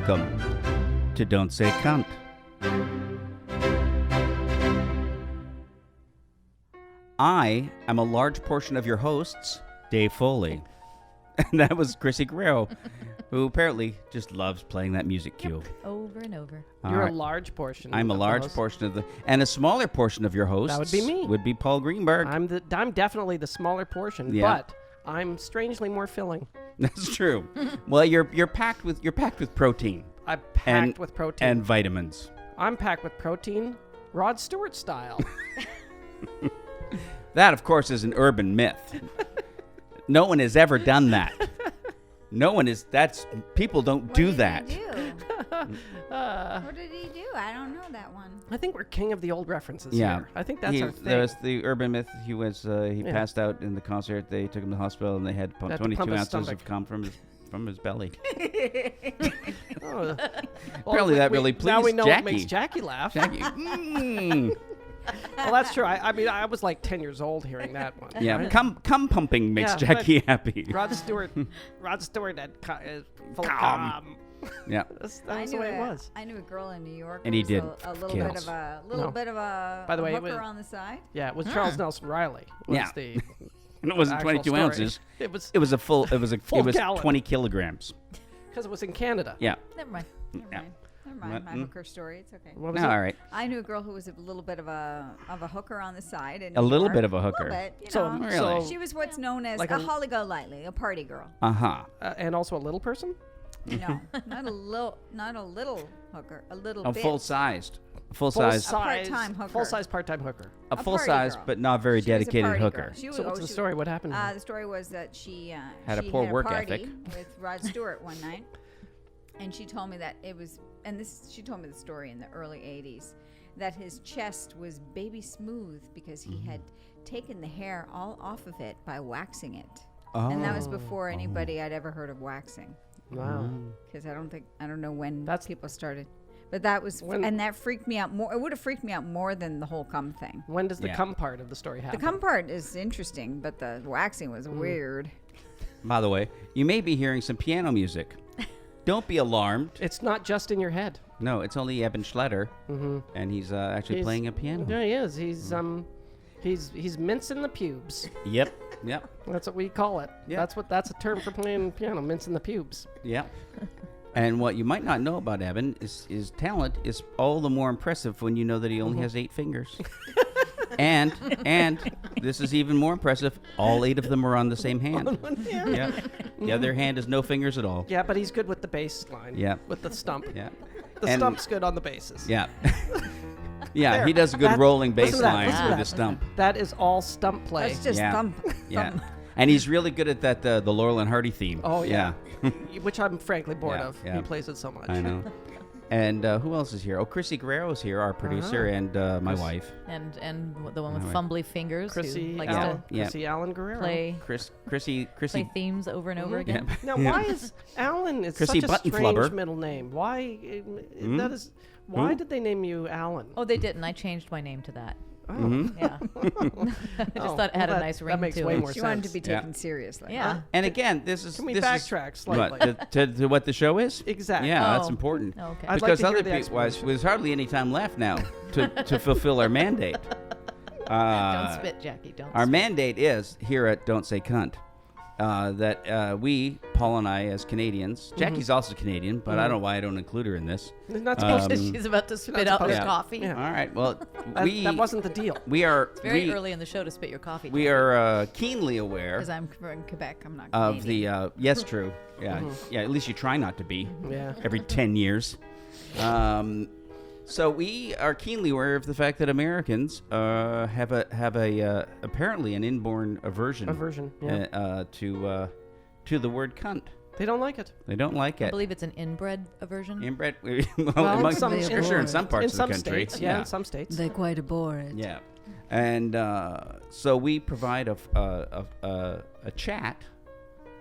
welcome to Don't Say Cunt. I am a large portion of your hosts, Dave Foley. And that was Chrissy Guerrero, who apparently just loves playing that music cue. Over and over. You're a large portion. I'm a large portion of the... And a smaller portion of your hosts... That would be me. ...would be Paul Greenberg. I'm definitely the smaller portion, but I'm strangely more filling. That's true. Well, you're packed with protein. I'm packed with protein. And vitamins. I'm packed with protein, Rod Stewart style. That, of course, is an urban myth. No one has ever done that. People don't do that. What did he do? I don't know that one. I think we're king of the old references here. I think that's our thing. There was the urban myth. He passed out in the concert. They took him to the hospital, and they had 22 ounces of cum from his belly. Apparently that really pleased Jackie. Now we know what makes Jackie laugh. Jackie. Well, that's true. I mean, I was like 10 years old hearing that one. Yeah, right? cum pumping makes Jackie happy. Rod Stewart had full of cum. Yeah, that's the way it was. I knew a girl in New York, and he did a little bit of a By the way, hooker on the side. Yeah, it was Charles Nelson Riley. And it wasn't 22 story. ounces. It was 20 kilograms. Because it was in Canada. Yeah. Never mind. Never mind my hooker story. It's okay. What was it? All right. I knew a girl who was a little bit of a hooker on the side. A little bit of a hooker. A little bit, So really? She was what's known as Like a Holly Golightly, a party girl. And also a little person? No, not a little hooker, a little A bit. full-sized. part-time hooker. Full-size part-time hooker. A full-size, but not very dedicated hooker. So what's the story? What happened? The story was that she had a poor work ethic with Rod Stewart one night, and she told me that she told me the story in the early 80s, that his chest was baby smooth because he had taken the hair all off of it by waxing it. And that was before anybody I'd ever heard of waxing. Wow. Because I don't know when people started. But that was, and that freaked me out more. It would have freaked me out more than the whole cum thing. When does the cum part of the story happen? The cum part is interesting, but the waxing was weird. By the way, you may be hearing some piano music. Don't be alarmed. It's not just in your head. No, it's only Eban Schletter, and he's actually playing a piano. Yeah, he is. He's mincing the pubes. Yep. That's what we call it. Yeah. That's a term for playing piano, mincing the pubes. Yeah. And what you might not know about Eban is his talent is all the more impressive when you know that he only has 8 fingers. and this is even more impressive, all 8 of them are on the same hand. Yeah. The other hand has no fingers at all. Yeah, but he's good with the bass line. Yeah. With the stump. Yeah. The stump's good on the basses. Yeah. Yeah, he does a good rolling bass line with the stump. That is all stump play. That's just thump. Yeah. And he's really good at that the Laurel and Hardy theme. Oh, yeah. Which I'm frankly bored of. Yeah. He plays it so much. I know. And who else is here? Oh, Chrissy Guerrero's here, our producer, and my wife. And the one with fumbly fingers Chrissy, who likes to Chrissy Allen Guerrero. Chrissy play themes over and over again. Now, why is Allen is Chrissy such a strange Buttonflubber. middle name? Why why did they name you Allen? Oh, they didn't. I changed my name to that. Oh. Yeah. I just thought it had a nice ring that makes to way it. more She sense. wanted to be taken seriously. Yeah. And again, this is... Can we this backtrack is, slightly? What, to what the show is? Exactly. Yeah, that's Oh. important. Oh, okay. I'd like Because to hear other the people, explanation. there's hardly any time left now to fulfill our mandate. Don't spit, Jackie. Don't Our spit. mandate is, here at Don't Say Cunt, that we, Paul and I, as Canadians, Jackie's also Canadian, but I don't know why I don't include her in this. It's not supposed to. She's about to spit out her supposed to. coffee. Yeah. All right, well, That wasn't the deal. we are Very early in the show to spit your coffee. we are keenly aware Because I'm from Quebec. I'm not of Canadian. the yes, true, yeah, yeah. At least you try not to be. Yeah. Every 10 years. So we are keenly aware of the fact that Americans have a apparently an inborn aversion. Yeah. To the word cunt. They don't like it. They don't like I it. believe it's an inbred aversion. Inbred. Well, in some parts of the country. States, in some states. They quite abhor it. Yeah. And so we provide a chat,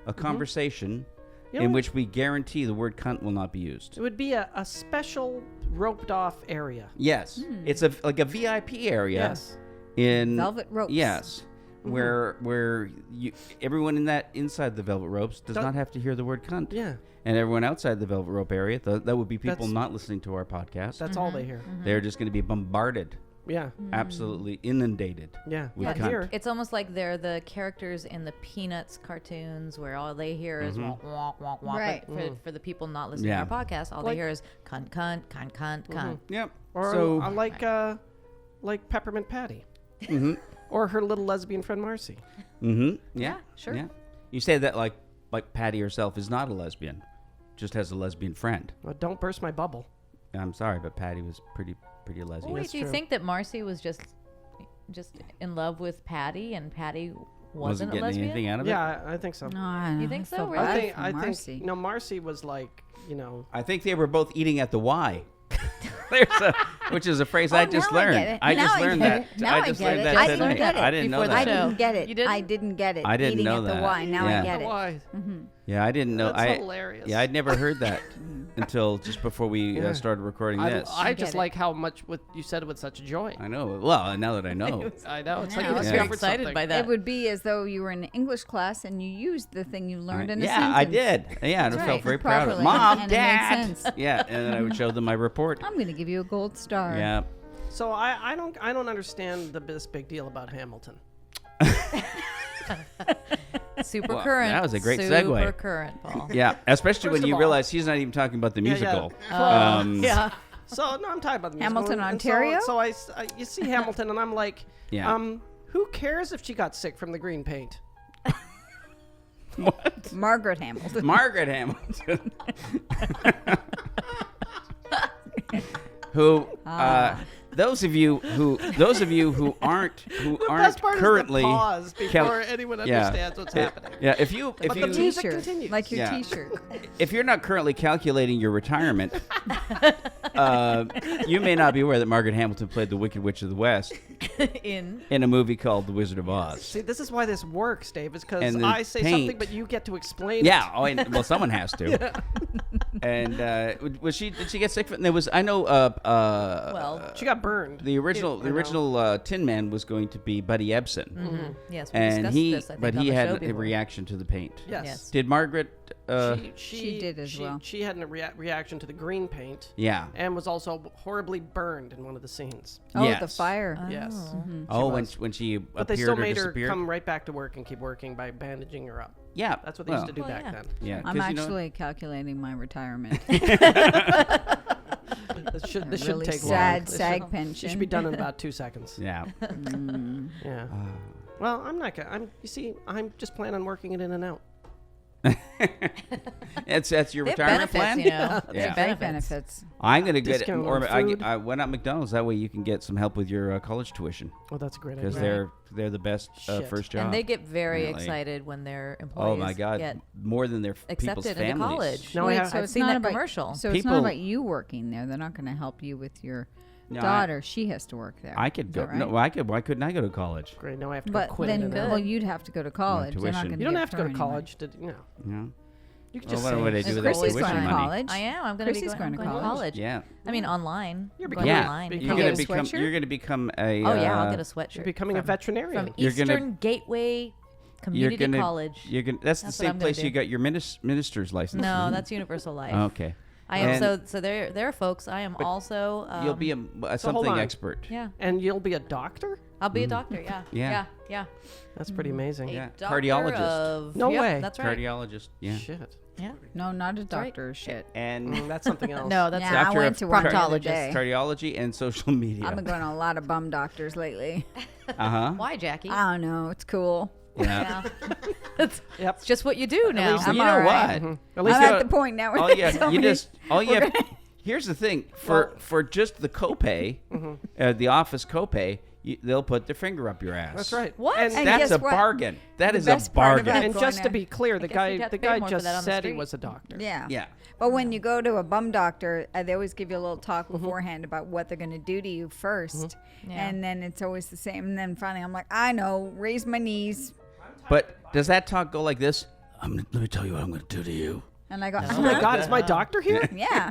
a conversation, in which we guarantee the word cunt will not be used. It would be a special roped off area. Yes. It's like a VIP area. Yes. In Velvet ropes. Yes. where everyone inside the velvet ropes does not have to hear the word cunt. Yeah. And everyone outside the velvet rope area, that would be people not listening to our podcast. That's all they hear. They're just going to be bombarded. Yeah. Absolutely inundated. Yeah. With But cunt. here, It's almost like they're the characters in the Peanuts cartoons where all they hear is wonk, wonk, wonk, wonk. Right. But for the people not listening Yeah. to our podcast, all they hear is cunt, cunt, cunt, cunt, cunt. Yep. or So I like Peppermint Patty. Or her little lesbian friend Marcy. yeah, sure. Yeah. You say that like Patty herself is not a lesbian, just has a lesbian friend. Well, don't burst my bubble. I'm sorry, but Patty was pretty lesbian. Wait, That's do you true. think that Marcy was just in love with Patty and Patty wasn't a getting lesbian? anything out of it. Yeah, I think so. No, I You think so, feel really? bad for I Marcy. think Marcy was like, I think they were both eating at the Y. Which is a phrase I just now I learned. get it. I Now just I learned get that. it. Now I just get learned it. that I today. didn't get it I didn't know before the that. show. I didn't get it. You didn't? I didn't get it. I didn't Eating know at that. the Y. Now Yeah. I get it. why? Yeah, I didn't know. That's hilarious. Yeah, I'd never heard that until just before we Yeah. started recording this. I get just it. like how much you said with such joy. I know. Well, now that I know. I know. It's I like know. you I was very discovered excited something. by that. It would be as though you were in English class and you used the thing you learned in a Yeah, sentence. I did. Yeah, and I That's felt right. very proud of it. Properly. Mom, And it made Dad. sense. Yeah, and then I would show them my report. I'm going to give you a gold star. Yeah. So I don't understand this big deal about Hamilton. Super Well, current. that was a great Super segue. current, Paul. Yeah, especially First when of you all- realize he's not even talking about the Yeah, musical. yeah. Yeah. So no, I'm talking about the musical. Hamilton, And Ontario? So you see Hamilton, and I'm like, Yeah. who cares if she got sick from the green paint? What? Margaret Hamilton. Margaret Hamilton. Who those of you who aren't Best part currently is the pause before anyone yeah. understands what's happening. Yeah, if you But the music T-shirt. continues. Like your Yeah. T-shirt. if you're not currently calculating your retirement, you may not be aware that Margaret Hamilton played the Wicked Witch of the West In in a movie called The Wizard of Oz. See, this is why this works, Dave. Is because And the I say paint- something, but you get to explain. Yeah. Oh, well, someone has to. And was she? Did she get sick from? There was. I know. well, it. She got burned. The original Tin Man was going to be Buddy Ebsen, yes, we and discussed he, this. I think, but on he the show had a before. reaction to the paint. Yes. Yes. Did Margaret? She did as well. She had a reaction to the green paint. Yeah. And was also horribly burned in one of the scenes. Oh, Yes. the fire. Yes. Oh, when was. she But they appeared still or made her disappeared. come right back to work and keep working by bandaging her up. Yeah. That's what they well, used to do Well, back yeah. then. Yeah. I'm 'cause, you know- actually calculating my retirement. This should really take sad long. SAG It pension. should be done in about 2 seconds. Yeah. Yeah. Well, I'm not gonna. You see, I'm just planning on working it in and out. That's your They have retirement benefits, plan. you know. Yeah. They have Great benefits. benefits. I'm gonna get Discount or on food. I went up McDonald's. That way you can get some help with your college tuition Well, that's a great because idea. they're the best Shit. first job. And they get very Apparently. excited when their employees Oh my God! get More than their people's accepted into families. college. No, Wait, I- so I've it's seen not that about, commercial. So it's People- not about you working there. They're not going to help you with your No, daughter. She has to work there. I could Is go. that right? No, why couldn't I go to college? Great. Now I have to But go quit then, it. in and out. well, you'd have to go to college. They're not tuition. gonna You don't give have to go her to any college. Yeah. You can Well, just what say would I do with that Chrissy's tuition going to money? college. I am. I'm going to be Chrissy's going, going to I'm going to college. college. Yeah. I mean, online. You're I'm becoming- going Yeah. online. You're You're gonna gonna get a become. sweatshirt? You're gonna become a. Oh yeah, I'll get a sweatshirt. You're becoming a veterinarian. from You're gonna- Eastern Gateway Community gonna- College. You're gonna. That's the That's what same I'm gonna place do. you got your minister's license. No, that's Universal Life. Okay. I am And so there, folks. I am also. You'll be a So hold something on. expert. Yeah, And you'll be a doctor? I'll be a doctor. Yeah. Yeah. Yeah. That's pretty amazing. A Yeah. doctor Cardiologist. Of, No yep, way. That's right. Cardiologist. Yeah. Shit. Yeah. No, not a right. doctor. Shit. And That's something else. No, that's Yeah, not I Doctor went of to one the other proctologist. day. cardiology and social media. I've been going to a lot of bum doctors lately. Why, Jackie? I don't know. It's cool. Yeah. It's Yep. just what you do now. least You I'm know all what? right. At I'm least at the point now where All they you tell you me just all you we're have, gonna- here's the thing for just the copay, the office copay, they'll put their finger up your ass. That's right. What? And, And That's guess a what? bargain. That The is a best part bargain. about and going just to there. be clear, the guess guy you'd have the to pay guy more for just that on the said he street. was a doctor. Yeah. Yeah. But when you go to a bum doctor, they always give you a little talk beforehand about what they're going to do to you first. Yeah. And then it's always the same. And then finally, I'm like, I know, raise my knees. But does that talk go like this? Let me tell you what I'm going to do to you. And I go, Oh my God, is my doctor here? yeah.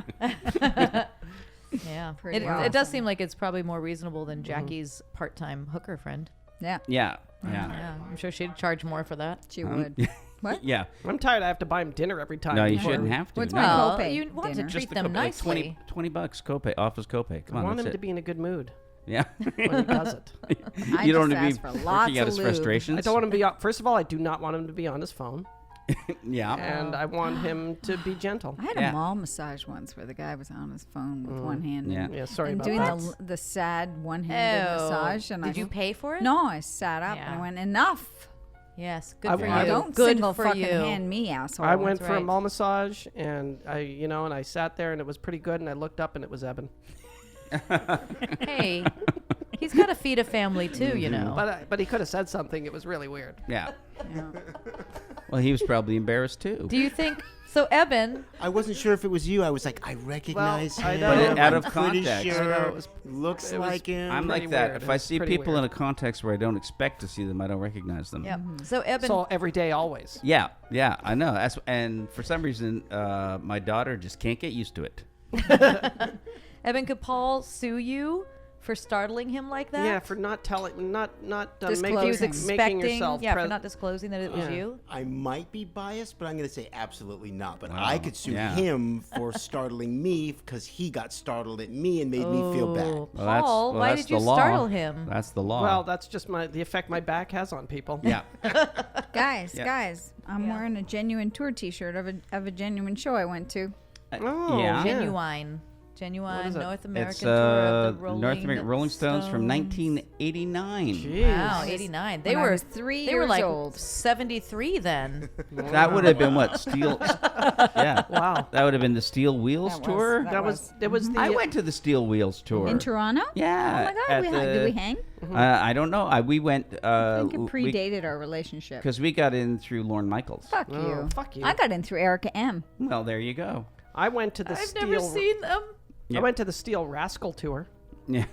Yeah. Pretty It awesome. does seem like it's probably more reasonable than Jackie's part-time hooker friend. Yeah, Yeah. Yeah, I'm sure she'd charge more for that. she would. What? Yeah. I'm tired. I have to buy him dinner every time. No, you before- shouldn't have to. What's no. my Well, copay you want to dinner? treat the them copay, like nicely. $20 copay, office copay. Come I on, want that's him it. to be in a good mood Yeah. when he does it. I You don't just want to ask be for lots working out of his lube. frustrations. I don't want him to be. First of all, I do not want him to be on his phone, Yeah. and I want him to be gentle. I had Yeah. a mall massage once where the guy was on his phone with one hand. Yeah. And, Yeah, sorry and about doing that. the sad one-handed massage. And Did I you pay for it? No, I sat up and Yeah. I went, enough. Yes, good I- for I you. Don't good single for fucking you. hand me, asshole. I went that's for a right. mall massage, and I sat there, and it was pretty good. And I looked up, and it was Eban. Hey, he's got to feed a family too, you know. But he could have said something. It was really weird. Yeah. Yeah. Well, he was probably embarrassed too. Do you think so, Eban? I wasn't sure if it was you. I was like, I recognize I him. know. But out I'm of pretty context. Sure. I know, it was- Looks it was- like him. I'm pretty like that. weird. If I It's see pretty people in weird. a context where I don't expect to see them, I don't recognize them. Yep. So Eban, So every day, always. Yeah, I know. And for some reason, my daughter just can't get used to it. Eban, could Paul sue you for startling him like that? Yeah, for not telling, not Disclosing. he was making expecting. yourself. Yeah, for not disclosing that it was Yeah. you. I might be biased, but I'm going to say absolutely not. But I could sue yeah. him for startling me because he got startled at me and made me feel bad. Oh, Well, Paul, why that's did you the law. startle him? That's the law. Well, that's just the effect my back has on people. yeah. Guys, I'm wearing a genuine tour T-shirt of a genuine show I went to. Oh, Yeah. Genuine What Genuine is it? North American It's tour of the North American Rolling Stones from 1989. Jeez. Wow, 89. They When I were was 3 They were years like old. 73 then. That would have been what? Steel. Yeah. Wow. That would have been the Steel Wheels That was- tour. that That was it was the I went to the Steel Wheels tour. In Toronto? Yeah. Oh my God, did we hang? I don't know. We went. I think it predated our relationship. because we got in through Lorne Michaels. Fuck Oh, you. fuck you. I got in through Erica M. Well, there you go. I went to the I've Steel. never seen them. I went to the Steel Rascal tour. Yeah.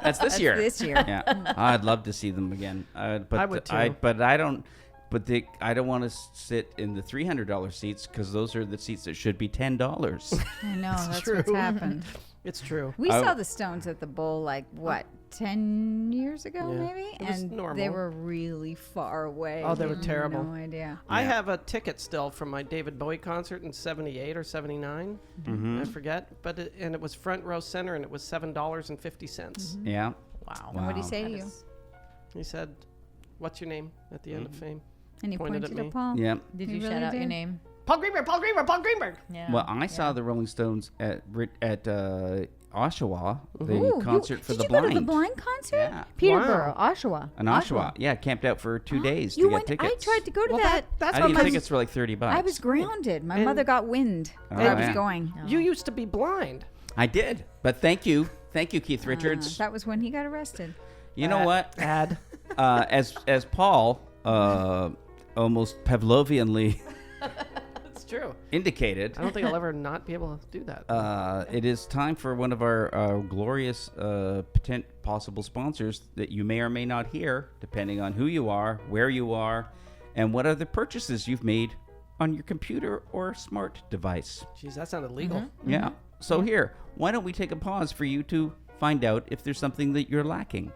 that's this year. This year. Yeah. I'd love to see them again. But I would too. But I don't. But I don't want to sit in the $300 seats because those are the seats that should be $10. I know, that's true. what's happened. It's true. We I- saw the Stones at the Bowl, like, what, 10 years ago, Yeah. maybe? It was And they normal. were really far away. Oh, they were We had terrible. No idea. I have a ticket still from my David Bowie concert in '78 or '79. I forget, but it was front row center, and it was $7.50. Yeah. Wow. And what did he Wow. say to you? He said, "What's your name?" at the end of Fame. And he Pointed pointed, at at me. Paul? Yeah. Did He you really shout out your did? name? Paul Greenberg, Paul Greenberg, Paul Greenberg. Yeah. Well, I saw the Rolling Stones at Oshawa, the Ooh, concert for did the you blind. go to the blind concert? Yeah. Peterborough, Oshawa. In Oshawa. Yeah, camped out for 2 days You to went. get I tickets. tried to go to Well, that. that's I what think my tickets were like $30. I was grounded. My And- mother got wind that Oh, I was yeah. going. You used to be blind. I did. But thank you, Keith Richards. That was when he got arrested. You know what? Ad. As Paul almost Pavlovianly It's true. indicated, I don't think I'll ever not be able to do that. it is time for one of our glorious possible sponsors that you may or may not hear, depending on who you are, where you are, and what other purchases you've made on your computer or smart device. Jeez, that sounded legal. Yeah. So here, why don't we take a pause for you to find out if there's something that you're lacking?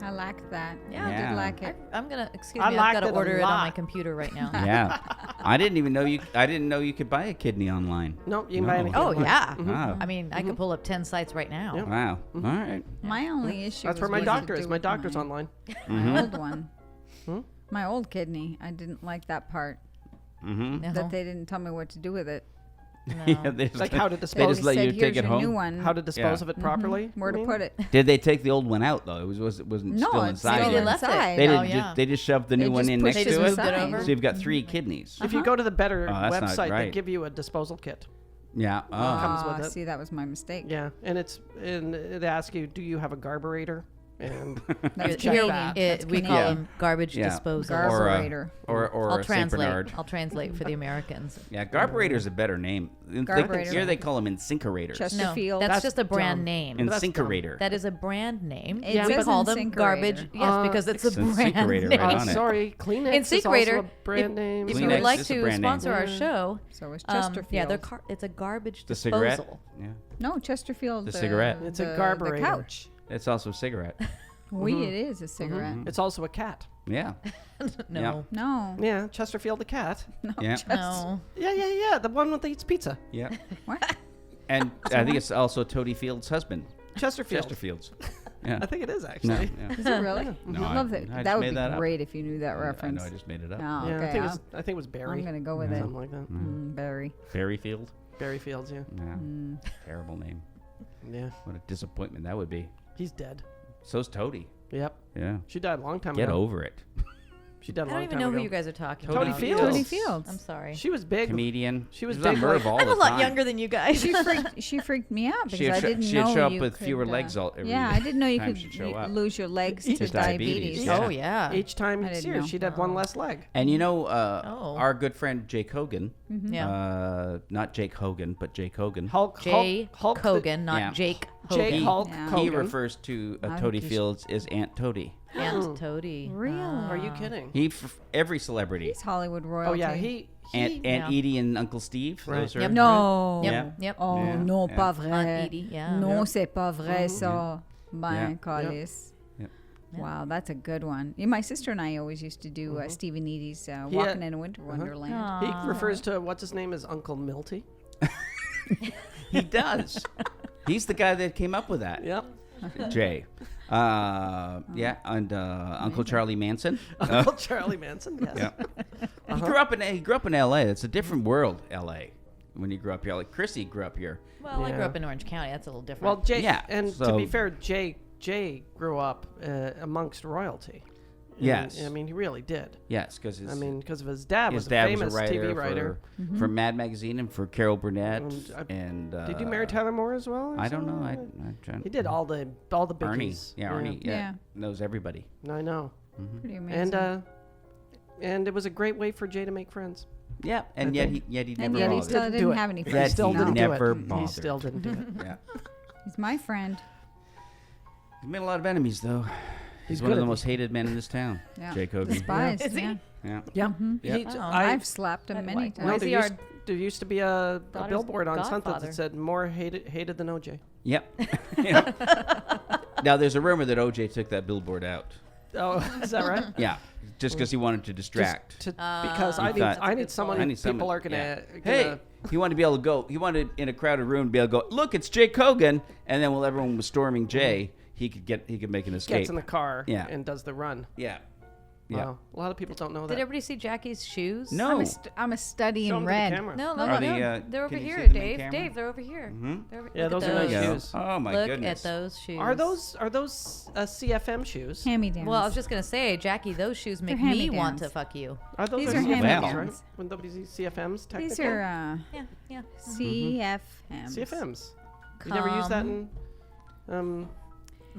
I lacked that. Yeah. I Yeah. did like it. I'm gonna excuse I me. I've liked got it to a order it on my lot. computer right now. Yeah. I didn't even know you. I didn't know you could buy a kidney online. No, you can buy No. anything. Oh online. yeah. Wow. I mean, I could pull up 10 sites right now. Yep. Wow. All right. My only issue That's was where my what to doctor do is. My with doctor's my, online. My old one. Hmm? My old kidney. I didn't like that part. Mm-hmm. No. That they didn't tell me what to do with it. Yeah, they just Like how to They dispose. just let said, you "Here's take it your new home. one. How to dispose Yeah. of it properly. Where to you put mean? it? Did they take the old one out though? It wasn't No, still it's inside. still They yet. left it. inside. They Oh, didn't. yeah. They just shoved the They new one just in pushed next it to moved it. it aside. over. So you've got 3 kidneys. If you go to the Better Oh, that's not website, they right. give you a disposal kit. Yeah. comes with it. See, that was my mistake. Yeah, and it asks you, do you have a garburator? and That's check Here that. we call Yeah. them garbage Yeah. disposal. Garburator. or I'll a Saint translate. Bernard. I'll translate for the Americans. Yeah, Garburator's a better name. Garburator. Here they call them incincerators. Chesterfield. No, that's That's just a brand dumb. name. That's dumb. Incinerator. That is a brand name. It we says call them incinerator. garbage. Yes, because it's a It's brand incinerator name. right on it. Sorry, Kleenex is also Incinerator, a brand name. If Kleenex you would like is a to brand name. sponsor our show, So is yeah, Chesterfield. it's a garbage The disposal. cigarette. Yeah, No, Chesterfield. The cigarette. It's a the garburator. couch. it's also a cigarette. It is a cigarette. It's also a cat. Yeah, No, No. Yeah, Chesterfield the cat. yeah, no. Yeah. The one that eats pizza. yeah. What? And I think it's also Toady Field's husband. Chesterfield. Chesterfield's. Yeah. I think it is No, actually. yeah. Is it really? No, I love that. I That just would made be that up. great if you knew that I reference. know I just made it up. Oh, Yeah, okay. I think it was Barry. I'm gonna go with it. Something like that. Barry. Berryfield. Barry Fields. Yeah. Yeah. Terrible name. Yeah. What a disappointment that would be. He's dead. So's Toady. Yep. Yeah. She died a long time Get ago. over it. She died a I long don't time even know ago. who you guys are talking Toady about. Fields. Tony Fields. I'm sorry. She was big. Comedian. She was on big, Merv like- all I'm the a lot time. younger than you guys. She freaked me out because She'd I sho- didn't she'd know show up you with could, fewer legs every Yeah, I didn't know you time could she'd show up. lose your legs To to diabetes. diabetes, Oh yeah. Each time, I didn't see her, know. she'd have one less leg. And you know, Oh. our good friend Jake Hogan, Yeah. not Jake Hogan, but Jake Hogan. Jay Hulk the- Kogan, not Yeah. Jake Jake Hogan. Hulk Yeah. He Hogan. refers to I Toady just- Fields as Aunt Toady. Aunt Toady. Really? Are you kidding? Every celebrity. He's Hollywood Oh royalty. yeah, he Aunt yeah. Edie and Uncle Steve. Right. Those are Yep. No. Yep. Yeah. Yep. Oh Yeah. non, Yeah. pas Aunt vrai. Edie, yeah. Non, Yep. c'est pas vrai ça. Ben, Yeah. calice. Yep. Wow, that's a good one. Yeah, my sister and I always used to do Stephen Edie's He, Walking in a Winter Wonderland. he refers to what's his name as Uncle Milty. He does. He's the guy that came up with that. Yep. Jay. Yeah, and Uncle Charlie Manson. Uncle Charlie Manson. Yes. Yeah. He grew up in L.A. It's a different world, L.A. When you grew up here, like Chrissy grew up here. Well, I grew Yeah. up in Orange County. That's a little different. Well, Jay. Yeah, And to so- be fair, Jay grew up amongst royalty. And, Yes. I mean, he really did. Yes, because I mean, because of his dad his was a dad famous was a writer, TV writer. for Mad Magazine and for Carol Burnett. And, And Did you marry Tyler Moore as well? or I don't know. something? He did all the biggies. Arnie. Yeah, Arnie. Yeah. Yeah. Knows everybody. I know. Pretty amazing. And it was a great way for Jay to make friends. Yeah, and yet he never and yet he bothered. still Didn't do didn't it. have any That friends. still he didn't do never it. He bothered. still didn't do it. Yeah. He's my friend. He's made a lot of enemies, though. He's one good of the at most hated men in this town. Yeah. Jake Hogan. Despised. Is he? Yeah. Yeah. Yeah. Yeah. He- Oh. I've slapped him many Why times. No, is there he used, our there used to be a daughter's billboard on Sunset godfather? that said more hated than OJ. Yep. Yeah. Now, there's a rumor that OJ took that billboard out. Oh, is that right? Yeah. Just because he wanted to distract. Because He I need thought- I need someone who people are yeah. gonna Hey, he wanted to be able to go. He wanted in a crowded room to be able to go. Look, it's Jake Hogan. And then while everyone was storming Jay, he could make an escape. gets in the car Yeah. and does the run. Yeah. Yeah. Wow. A lot of people don't know Did that. everybody see Jackie's shoes? No. I'm a study Show in 'em to the red. camera. No, Are no, they, no. They're over can you here, see them in Dave. camera? Dave, they're over here. Yeah, Look those at are nice There you go. shoes. Oh my Look goodness. at those shoes. Are those CFM shoes? Hand-me-downs. Well, I was just gonna say, Jackie, those shoes make They're me want hand-me-downs. to fuck you. Are those These are are CFMs, hand-me-downs. right? When nobody's CFMs, technically. These are Yeah, yeah. CFMs. CFMs. You never use that in.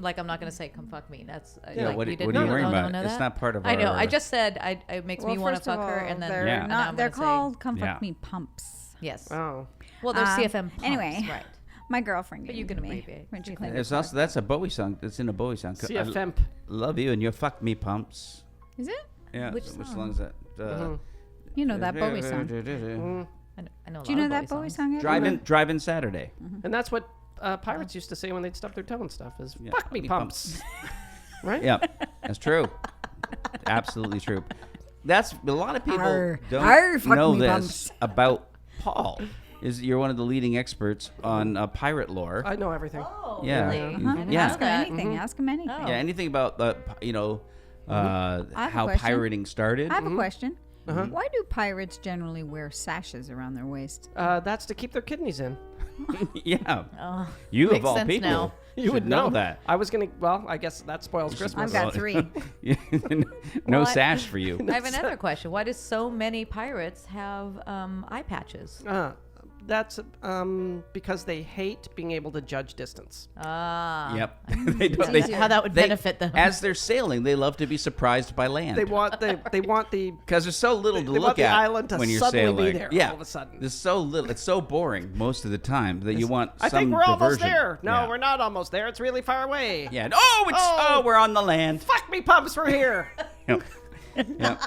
Like I'm not gonna say "come fuck me." That's Yeah, like, what you are didn't you know- worrying no, no, about? know It's that? not part of I know. our- I just said it makes me want to first of fuck her, all, and then they're Yeah. now I'm not. They're gonna say- called "Come Yeah. Fuck Me" pumps. Yes. Oh. Well, they're CFM pumps, Anyway. right? My girlfriend But gave you them can to me abbreviate. when she CFM. cleaned There's the also that's a Bowie song. That's in a Bowie song. CFM. Love you and you fuck me pumps. Is it? Yeah. Which Which song? song's that? You know that Bowie song. I know a Do you lot know of that Bowie song? Evan? Driving Saturday. And that's what pirates used to say when they'd stub their toe and stuff is Yeah. "fuck me pumps," right? Yeah, that's true. Absolutely true. That's a lot of people Arr. don't Arr, fuck know me this bumps. about Paul. Is you're one of the leading experts on pirate lore. I know everything. Yeah. really? Mhm. I didn't Yeah. Ask him anything. Ask him anything. Oh. Yeah, anything about the I have a how question. pirating started? I have a question. Why do pirates generally wear sashes around their waist? That's to keep their kidneys in. Yeah, Oh, you of makes all sense people, now. You would should know that. I was gonna. Well, I guess that spoils Christmas. I've got 3. No What? sash for you. I have another question. Why do so many pirates have eye patches? That's because they hate being able to judge distance. Ah. Yep. They don't, How that would benefit them. As they're sailing, they love to be surprised by land. They want the Because there's so little to they look want the at island to when you're suddenly be sailing. there Yeah, all of a sudden. There's so little. It's so boring most of the time that you want I some think we're almost diversion. there. No, Yeah. we're not almost there. It's really far away. Yeah. Oh, we're on the land. Fuck me, pumps. We're here. Yep. Yep.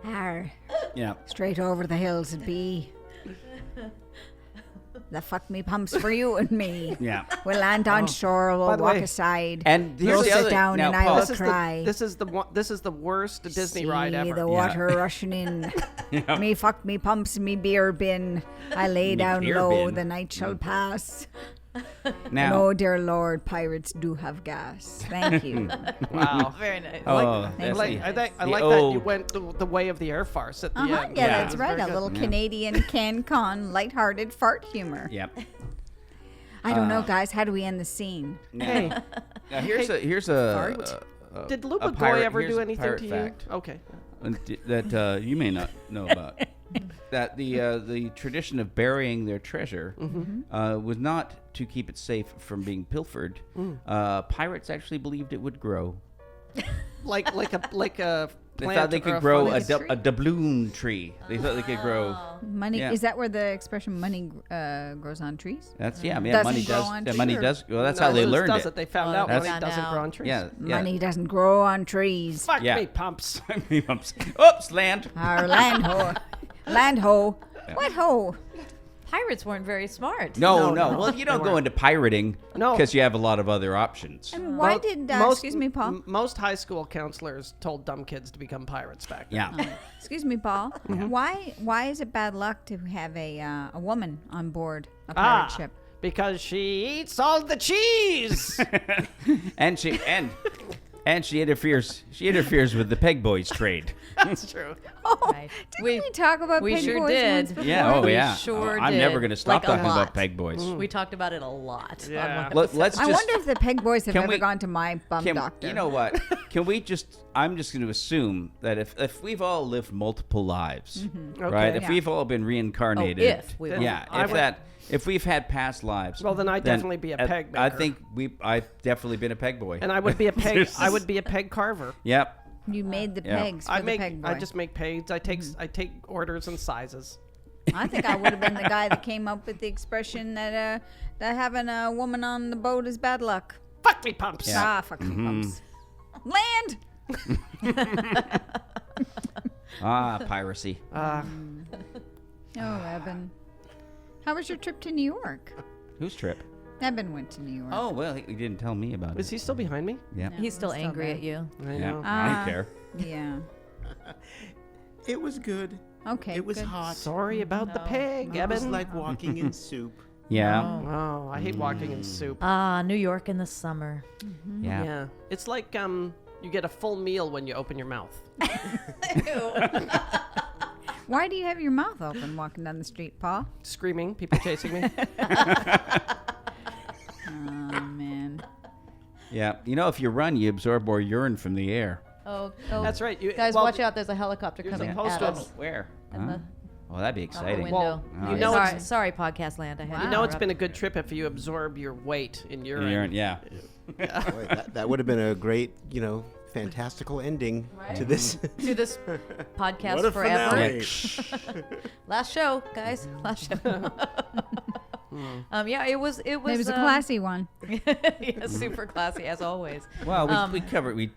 Arr, Yeah. straight over the hills it be. The fuck me pumps for you and me. Yeah. We'll land on shore, By we'll the walk way- aside. And here's You'll the sit other down now, and I Paul, will This is cry. this is the worst Disney See ride ever. the water rushing in. Me fuck me pumps, me beer bin. I lay down beer low, bin. the night shall pass. Now. No, dear Lord, pirates do have gas. Thank you. Wow. Very nice. Oh, I that's like, the- I think, I the like that you old- went the way of the air farce at the Uh-huh, end. yeah, Yeah. It that's was right. very A good. little Yeah. Canadian can-con, lighthearted fart humor. Yep. I don't know, guys. How do we end the scene? Hey, Now here's a did a Luba pirate- Goy ever here's do a anything pirate to you? fact. Okay. that you may not know about. That the tradition of burying their treasure was not to keep it safe from being pilfered. Pirates actually believed it would grow. Like a They plant thought they or could a grow fungus. a doubloon tree. They thought they could grow. Money Yeah. is that where the expression money grows on trees? That's yeah. Doesn't Money grow does. on Yeah, money trees. does. Well, that's No, how they this learned does it. They found Oh, out they money found doesn't out. grow on trees. Yeah. Money doesn't grow on trees. Fuck Yeah. me, pumps. Oops, land. Our land ho, land ho. What ho? Pirates weren't very smart. No. No. Well, you don't They go weren't. into pirating No. because you have a lot of other options. And why Well, did excuse me, Paul? Most high school counselors told dumb kids to become pirates back then. Yeah. Excuse me, Paul. Mm-hmm. Why is it bad luck to have a woman on board a pirate ship? Because she eats all the cheese. and she interferes. She interferes with the peg boys trade. That's true. Oh, Right. didn't we talk about we peg sure boys did. once before? Yeah. Oh We yeah. sure I'm did. never going to stop Like a talking about lot. peg boys. We talked about it a lot. on Yeah. one Let's I just. wonder if the peg boys have Can ever we- gone to my bum doctor. You know what? Can we just? I'm just going to assume that if we've all lived multiple lives, right? Okay. If Yeah. we've all been reincarnated, if we will. yeah, I if would- if we've had past lives, Well, then I'd definitely be a peg I maker. think I've definitely been a peg boy. And I would be a peg. I would be a peg carver. Yep. You made the Yeah. pegs for I the peg boy. I just make pegs. I take orders and sizes. I think I would have been the guy that came up with the expression that having a woman on the boat is bad luck. Fuck me, pumps. Yeah. Ah, fuck me bumps. Land. Piracy. Oh, Evan. How was your trip to New York? Whose trip? Evan went to New York. Oh well, he didn't tell me about Is it. he still behind me? Yeah. He's still Still angry there. at you. I Yeah. know. I don't care. Yeah. It was good. Okay. It was good. hot. Sorry about the peg, It was Evan. like walking in soup. Yeah. Oh, I hate walking in soup. Ah, New York in the summer. Yeah. Yeah. It's like you get a full meal when you open your mouth. Why do you have your mouth open walking down the street, Paul? Screaming, people chasing me. Oh man. Yeah. You know, if you run, you absorb more urine from the air. Oh, That's right. You, guys, well, watch out! There's a helicopter you're coming supposed at to- us. Where? In the- Well, that'd be Out the exciting. window. Well, Oh, you know sorry, it's sorry, podcast land. I had you to know it's interrupt. been a good trip if you absorb your weight in urine. Urine, yeah. Boy, that would have been a great, fantastical ending to this. to this podcast What a forever. finale. Last show, guys. Last show. Yeah, it was. It was a classy one. Yeah, super classy as always. Well, we covered we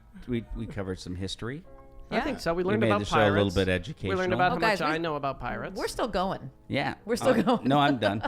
covered some history. I think so. We We learned made about the show pirates. a little bit We educational. learned about Oh, how guys, much we- I know about pirates. We're still going. Yeah. We're still going. No, I'm done.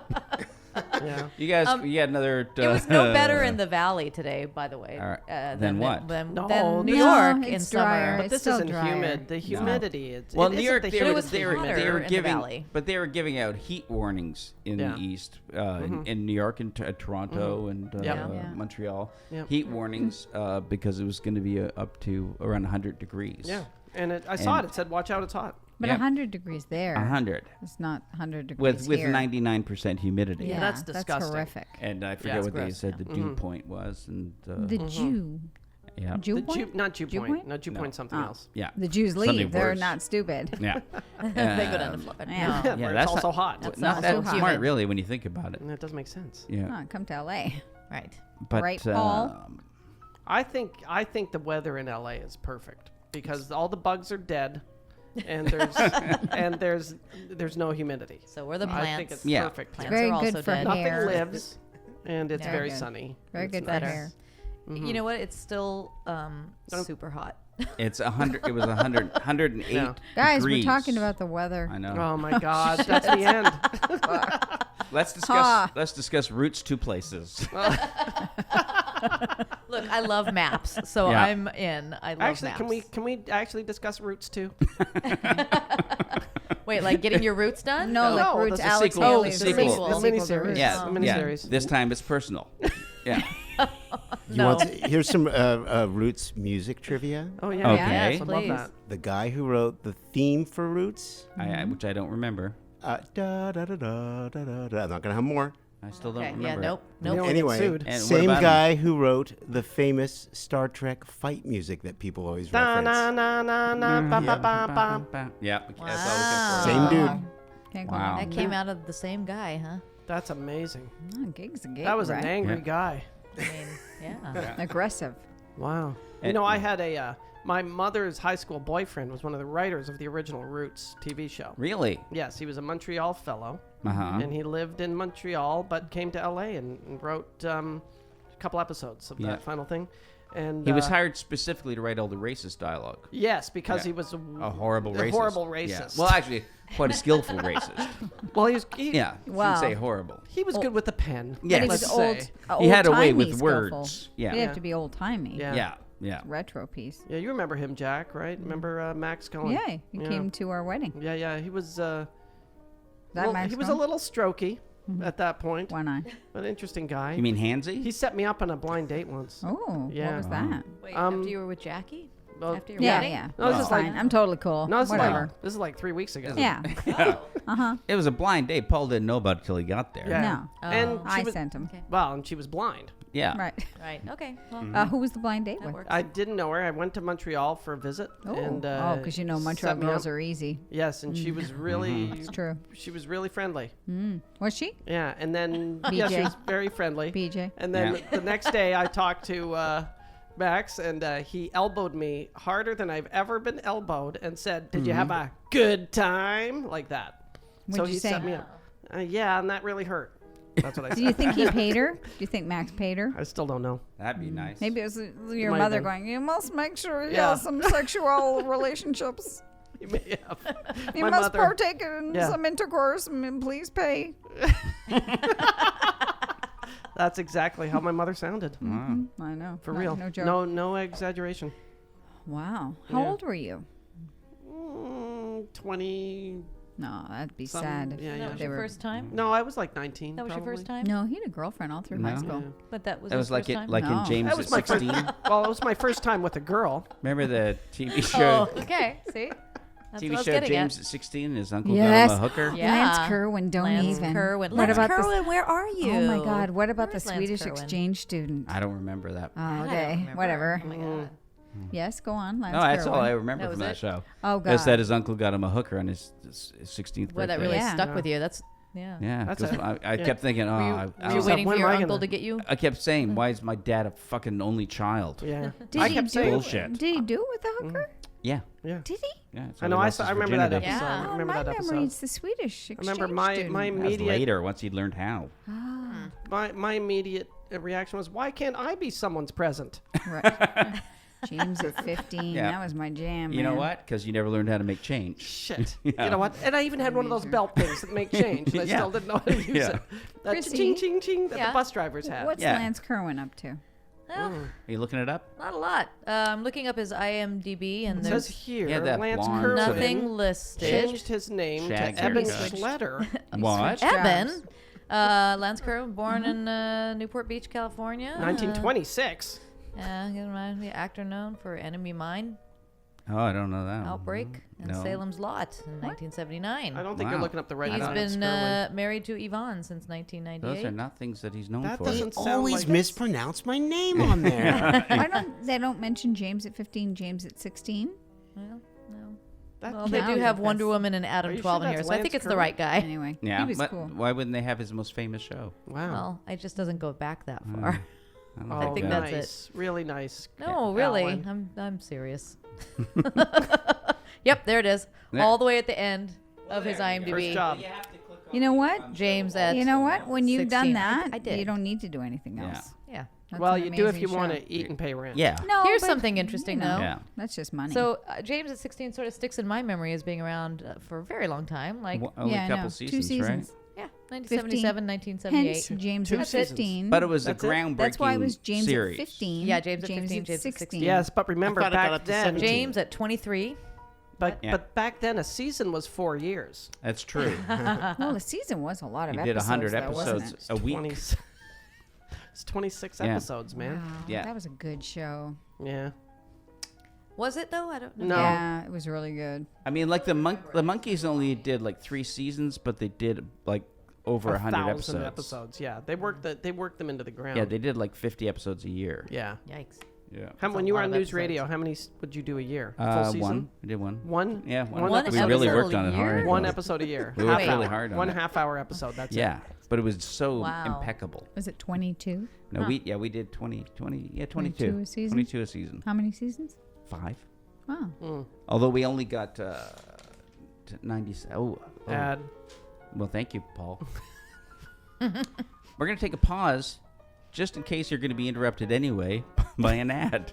Yeah. You guys, you had another. It was no better in the valley today, by the way. All right. Than Than what? Than No, New this- York No, in it's summer. drier. But It's this still isn't drier. humid. The humidity. Well, it New isn't York, the they But it were, was they were, hotter they were in the giving, valley. but they were giving out heat warnings in Yeah. the east, in New York and Toronto and Yep. Yeah. Montreal. Yep. Heat warnings because it was going to be up to around 100 degrees. Yeah. And I saw it. And- It said, "Watch out, it's hot." But Yep. 100 degrees there. 100 It's not 100 degrees with here. 99% humidity. Yeah, That's disgusting. horrific. And I forget it's what they gross. said the dew point was, and The Jew. Yeah. Jew The point? Not Jew Jew point. point? No, Jew No. Point's something Oh. else. Yeah. The Jews Something leave. They're worse. not stupid. Yeah. they go down to Florida. Yeah. No. Yeah, Where that's it's also not, hot. That's not not that so smart, humid. really, when you think about it. And that does make sense. Yeah. Oh, come to LA. Right. But Right, Paul? I think the weather in LA is perfect because all the bugs are dead, and there's no humidity. So we're the I plants. think it's Yeah. perfect. Plants Very are good also for dead. Nothing hair. lives, and it's Yeah. very Good. sunny. Very It's good for better. hair. You know what? It's still super hot. It's 100. It was 108 Yeah. Guys, degrees. we're talking about the weather. I know. Oh my God, that's the end. Let's discuss routes to places. Look, I love maps, so Yeah. I'm in. I love Actually, maps. can we actually discuss routes too? Wait, like getting your roots done? No, like No, Roots the Alex sequel. Haley's The sequel. The sequel to miniseries. Roots. Yeah, The yeah. miniseries. This time it's personal. Yeah. You No. want here's some Roots music trivia. Oh yeah. Okay. Yes, I Please. love that. The guy who wrote the theme for Roots, Which I don't remember. da da da da da da da. I'm not gonna have more. I still don't Okay. remember. Yeah. it. Nope. We Nope. don't get Anyway, sued. And what same about him? guy who wrote the famous Star Trek fight music that people always Da reference. na na na na ba ba ba ba. Yeah. That's all we Wow. can Same dude. Can't go Wow. wrong That with came out of the same guy, huh? That's amazing. Oh, gig's a gig, That was right? an angry Yeah. guy. I mean, yeah. Aggressive. Wow. You And- know, I had my mother's high school boyfriend was one of the writers of the original Roots TV show. Really? Yes, he was a Montreal fellow, Uh-huh. and he lived in Montreal, but came to LA and wrote a couple episodes of Yeah. that final thing. And He was hired specifically to write all the racist dialogue. Yes, because Yeah. he was A horrible racist. horrible Yeah. racist. Well, actually, quite a skillful racist. well, Yeah. Wow. Shouldn't say horrible. he was good with the pen. Yes. He was let's old. say. He had a way with old-timey words. skillful. Yeah. He'd Yeah. have to be old timey. Yeah. Yeah. Yeah. Retro piece. Yeah, you remember him, Jack, right? Remember Max Cohen? Yeah, he Yeah. came to our wedding. Yeah. He was. That well, Max he was a Cohen? little strokey at that point, Why not? but an interesting guy. You mean Hansy? He set me up on a blind date once. Oh, Yeah. what was that? Wait, Um, after you were with Jackie? Well, After your Yeah, wedding? yeah. No, this It's is like- fine. I'm totally cool. No, this Whatever. is like 3 weeks ago. Yeah. It was a blind date. Paul didn't know about it till he got there. Yeah. No. And I she was, sent him. Okay. well, and she was blind. Yeah. Right. Right. Okay. Well, Who was the blind date that with? works. I didn't know her. I went to Montreal for a visit. Oh, and, because you know Montreal set me girls up. are easy. Yes, and she was really. It's true. She was really friendly. Was she? Yeah, and then yeah, she BJ. was very friendly. BJ. And then Yeah. the next day, I talked to Max, and he elbowed me harder than I've ever been elbowed, and said, "Did you have a good time?" Like that. What'd so you he say? set me up. Yeah, and that really hurt. That's what I Do you said. think he paid her? Do you think Max paid her? I still don't know. That'd be nice. Maybe it was your Might have mother been. going, you must make sure you Yeah. have some sexual relationships. You may have. You My must mother- partake in Yeah. some intercourse and please pay. That's exactly how my mother sounded. I know. For Not- real. No joke. No exaggeration. Wow. How Yeah. old were you? 20. No, that'd be Some- sad. yeah, that yeah. was They your were- first time? No, I was like 19. That was your probably. first time? No, he had a girlfriend all through high No. school. Yeah. But that was That his was like first it, time? like No. in James That at was my first. 16. Well, it was my first time with a girl. Remember the TV show? Oh, okay. See? That's TV what I was show getting James at. at 16. His uncle Yes. got him a hooker. Yeah. Lance Kerwin, don't Lance even. Kerwin. What Lance about Kerwin, where are you? Oh my God! What about Where's the Lance Swedish Kerwin? exchange student? I don't remember that. Oh, I don't okay, remember. whatever. Oh my God. Yes, go on, Lance No, that's all I Kerwin. remember That from was that it? show. Oh God! Is that his uncle got him a hooker on his 16th Well, that birthday. really Yeah. stuck Yeah. with you. That's, yeah. Yeah, That's 'cause a- I yeah. kept thinking, oh, Were you, I were you was like, waiting when for am your I uncle gonna- to get you? I kept saying, why is my dad a fucking only child? Yeah. Did I he kept do? saying. Bullshit. Did he do it with the hooker? Yeah. Yeah. Did he? Yeah. it's I how know. he I lost saw, his I remember that virginity. episode. Yeah. I remember my that memory, episode. it's the Swedish I exchange remember my student. my That was immediate later, once he'd learned how. my immediate reaction was, why can't I be someone's present? Right. James at 15. Yeah. That was my jam. You know man. what? Because you never learned how to make change. Shit. Yeah. You know what? And I even had one of those belt things that make change. And I Yeah. still didn't know how to use Yeah. it. That Chrissy? ching ching ching that Yeah. the bus drivers had. What's Yeah. Lance Kerwin up to? Well, Are you looking it up? not a lot. I'm looking up his IMDb, and It says there's here, Yeah, that Lance blonde Kerwin nothing listed. changed his name Shag to haircut. Eban Switched. Schletter. What? Eban. Jobs. Lance Kerwin, born in Newport Beach, California. 1926. Yeah, he reminds me, actor known for Enemy Mine. Oh, I don't know that. Outbreak and No. Salem's Lot in 1979. I don't think you're Wow. looking up the right He's guy. been Sterling. married to Eban since 1998. Those are not things that he's known That for. doesn't sound Always like mispronounce my name on there. Why don't they don't mention James at 15, James at 16? Well, no. that Well, kid- they No, do have that's- Wonder Woman and Are Adam you 12 sure in here, that's so I think Lance it's the Kirby? right guy. Anyway, Yeah, he was but cool. why wouldn't they have his most famous show? Wow. Well, it just doesn't go back that far. Oh, think that's it. nice. Really nice. No, really. Alan. I'm serious. Yep, there it is. There. All the way at the end of his IMDb. First job. You know what? James at You know what? When you've 16. done that, I did. you don't need to do anything Yeah. else. Yeah. That's Well, an you do if amazing you want show. to eat and pay rent. Yeah. No, Here's but, something interesting, you know, though. Yeah. That's just money. So James at 16 sort of sticks in my memory as being around for a very long time. Like, Only yeah, a I couple know. seasons, 2 seasons. yeah, 1977, 1978. Hence, James Two at seasons. 15. But it was That's a it? groundbreaking That's why it was James series. at 15. Yeah, James at 15, James at 16. Yes, but remember I thought it got back up to then. 17. James at 23. But Yeah. but back then a season was 4 years. That's true. Well, the season was a lot of He episodes. did 100 though, wasn't episodes it? a week. 20 it's 26 Yeah. episodes, man. Wow, Yeah. that was a good show. Yeah. Was it, though? I don't know. No. Yeah, it was really good. I mean, like the monkeys only did like 3 seasons, but they did like over 100 episodes. Yeah, they worked them into the ground. Yeah, they did like 50 episodes a year. Yeah. Yikes. Yeah. When you were lot on of news radio, episodes. how many would you do a year? Full season? One. We did one. One? Yeah, One One we episode really a episode worked a on it year? hard. One though. episode a year. We worked Half really hour. hard on One that. half-hour episode. That's Yeah, but it was so Wow. impeccable. Was it 22? No, we did 20, 22. 22 a season? 22 a season. How many seasons? 5. Wow. Although we only got to 90. Oh, it. Ad. well, thank you, Paul. We're going to take a pause just in case you're going to be interrupted anyway by an ad.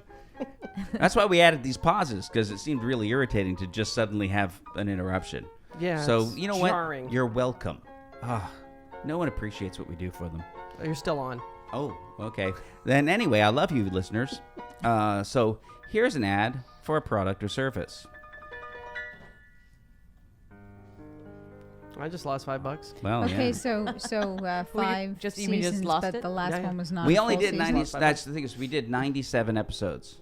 That's why we added these pauses, because it seemed really irritating to just suddenly have an interruption. Yeah. So, it's you know jarring. what? You're welcome. No one appreciates what we do for them. You're still on. Oh, okay. Then anyway, I love you, listeners. So here's an ad for a product or service. I just lost $5. Well, Okay, yeah. so 5 just- you mean you seasons, just lost but it? the last Yeah, yeah. one was not. We a only full did season. 90. That's the thing is, we did 97 episodes.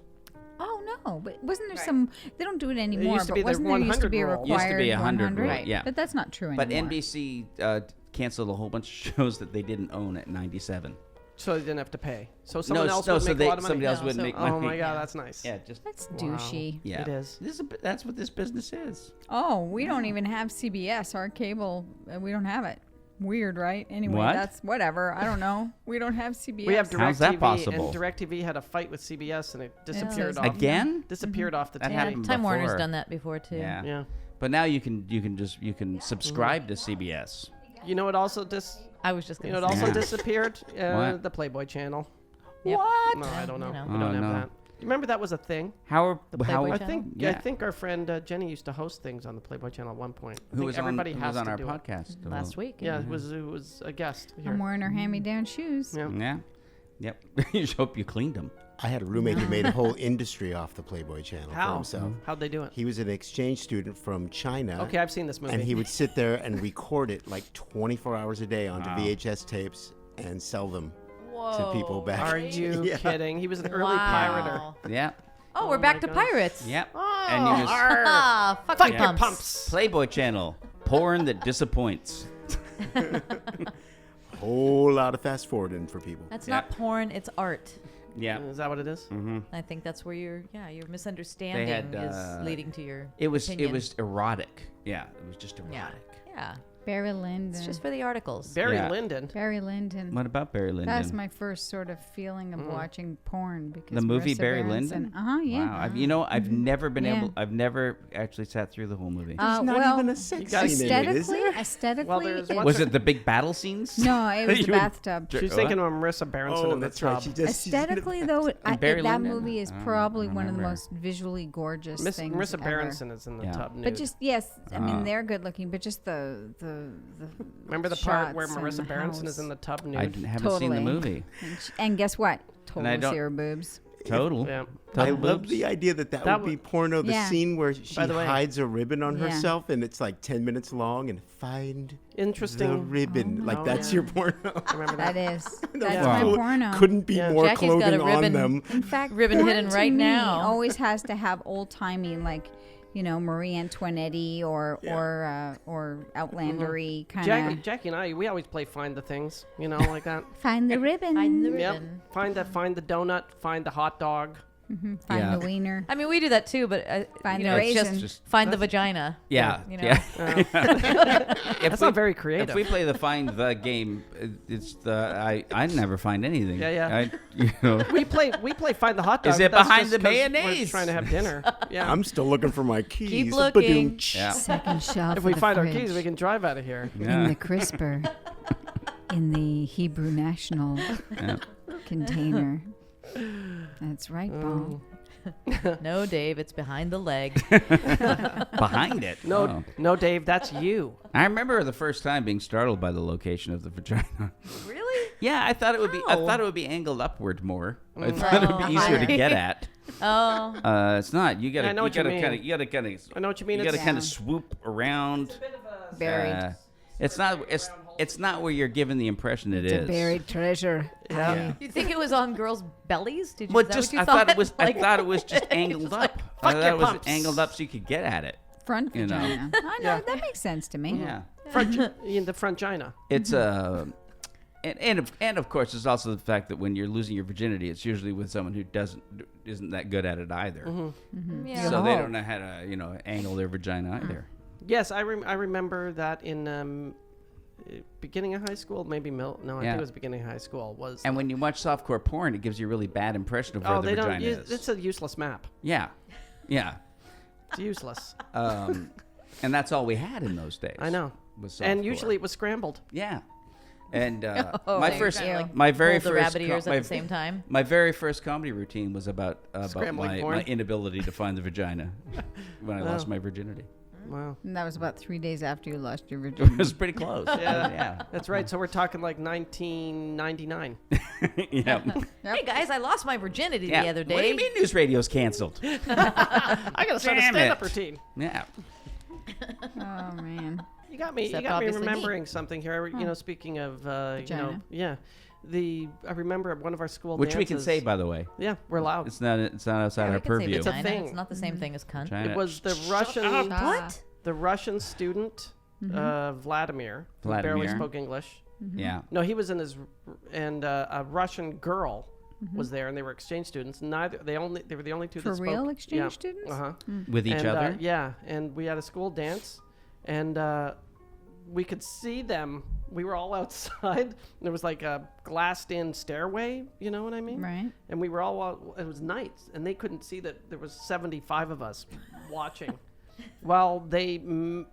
Oh no, but wasn't there some? They don't do it anymore. used to but be the wasn't there used to 100 be a rule. required Used to be a 100 rule, 100? yeah. But that's not true But anymore. NBC canceled a whole bunch of shows that they didn't own at 97. So they didn't have to pay. So someone else no, would so make they- a lot of money. somebody else No, wouldn't so- make Oh money. my God, that's nice. Yeah, just That's Wow. douchey. yeah. It is. That's what this business is. Oh, we don't even have CBS. Our cable, we don't have it. Weird, right? Anyway, What? that's whatever. I don't know. We don't have CBS. We have How's that DirecTV, possible? and DirecTV had a fight with CBS, and it disappeared Yeah. off. Again? Disappeared off the That TV. happened Time Warner's before. done that before, too. Yeah. Yeah. But now you can subscribe to CBS. You know what also I was just you going know to what say. also Yeah. disappeared? What? The Playboy Channel. Yep. No, I don't know. You know. We don't Oh, have no. that. Remember that was a thing? How Playboy I Channel? think Yeah. I think our friend Jenny used to host things on the Playboy Channel at one point. I who think was everybody on, who has was on to our do it. podcast Last week. Yeah, it was a guest here. I'm wearing her hand-me-down shoes. Yeah. Yeah. Yep. You just hope you cleaned them. I had a roommate who made a whole industry off the Playboy Channel for How? himself. How'd they do it? He was an exchange student from China. Okay, I've seen this movie. And he would sit there and record it like 24 hours a day onto VHS tapes and sell them to people back. Are you Yeah. kidding? He was an early pirater. Wow. Yeah. Oh, Oh we're back my to gosh. pirates. Yep. Oh, And he was Ah, fuck, fuck your your pumps. pumps. Playboy Channel, porn that disappoints. Whole lot of fast forwarding for people. That's Yeah. not porn, it's art. Yeah. Is that what it is? I think that's where your misunderstanding had, is leading to your It was opinion. erotic. Yeah, it was just Yeah. erotic. Yeah. Barry Lyndon. It's just for the articles. Barry Yeah. Lyndon. Barry Lyndon. What about Barry Lyndon? That's my first sort of feeling of watching porn because The movie Marissa Barry Berenson- Lyndon? Yeah. Wow. I've never been Yeah. able. I've never actually sat through the whole movie. There's not well, even a sex gotta scene in it, is there? aesthetically, Well, there's it- one- Was it the big battle scenes? no, it was the You would- bathtub. She's What? thinking of Marissa Berenson Oh, in the that's right. tub. She just Aesthetically, though, Barry that Lyndon? movie is I don't probably one of the remember. most visually gorgeous things Marissa ever. Berenson is in the Yeah. tub nude. But just yes, I mean Ah. they're good looking, but just the remember the part where shots and Marissa the Berenson is house. in the tub nude? I haven't seen Totally. the movie. and guess what? I Totally don't- see her boobs. Total. Yeah. I Total love boobs. the idea that That would be would- porno. The Yeah. scene where she By the way- hides a ribbon on Yeah. herself, and it's like 10 minutes long, and find the Interesting. ribbon. Like, Oh, that's yeah. your porno. Remember that? That is. Those That's Wow. my porno. Couldn't be Yeah. more Jackie's got clothing a on ribbon. them. In fact, Ribbon porn hidden to right me now. always has to have old timey, like, Marie Antoinette or outlandery kind Jackie and I, we always play find the things, like that. of. Find the ribbon. Find the Yep. ribbon. Find the donut, find the hot dog. Find Yeah. the wiener. I mean, we do that too, but Find you the know, it's raisin. just find the vagina. Yeah. You know? Yeah. That's not very creative. If we play the find the game, it's the I never find anything. Yeah. I, we play find the hot dog. Is it but that's behind just the 'cause We're mayonnaise? trying to have dinner. Yeah. I'm still looking for my keys. Keep looking. Ba-doom. yeah. Second shelf. if we of the find our fridge. keys, we can drive out of here. In Yeah. the crisper. In the Hebrew National Yeah. container. That's right, Oh. Paul. No, Dave, it's behind the leg. Behind it. No, Oh. no, Dave, that's you. I remember the first time being startled by the location of the vagina. Really? Yeah, I thought it would be. I How? thought it would be angled upward more. I thought it would be Oh. easier to get at. Oh, It's not. You gotta. I know you what you gotta mean. kind of. You gotta kind of. I know what you mean. You gotta It's kind of swoop around. Buried. It's not. It's not where you're given the impression it It's is. a buried treasure. Yeah. you think it was on girls' bellies? Did you? Well, is that just what you I thought it was. Like- I thought it was just angled up. I thought your it was pumps. angled up so you could get at it. Front You know. vagina. I know, Yeah. that makes sense to me. Yeah. In the front gina. It's and of course, there's also the fact that when you're losing your virginity, it's usually with someone who isn't that good at it either. Yeah. So they Oh. don't know how to angle their vagina either. Yes, I remember that in beginning of high school, maybe I Yeah. think it was beginning of high school. Was And when you watch softcore porn, it gives you a really bad impression of where the they don't vagina use is. it's a useless map. Yeah, yeah. It's useless. And that's all we had in those days. I know. Was And softcore. usually it was scrambled. yeah. And Oh, my there first, you go. Like, my very hold the first, rabbit ears at the same time. My very first comedy routine was about Scrambling porn? my inability to find the vagina when I lost my virginity. Wow. And that was about 3 days after you lost your It virginity. was pretty close. Yeah. That's right. So we're talking like 1999. Yeah. Hey guys, I lost my virginity Yeah. the other day. What do you mean news radio's canceled? I gotta start a Damn stand-up it. routine. Yeah. Oh, man. You got me. Except you got me obviously me. remembering something here. Speaking of, Vagina. yeah. I remember at one of our school Which we can dances- say, by the way. Yeah, we're allowed. It's not outside Yeah, we our can say purview. It's a vagina. thing. It's not the same thing as cunt. China. It was the Russian, What? the Russian student, Vladimir, who barely Vladimir. spoke English. Yeah. No, he was in his, and a Russian girl was there, and they were exchange students. They were the only two For that spoke. real exchange students? Uh huh. With each other. Yeah, and we had a school dance, and we could see them. We were all outside. There was like a glassed-in stairway. You know what I mean? Right. And we were all out. It was night, and they couldn't see that there was 75 of us watching, while they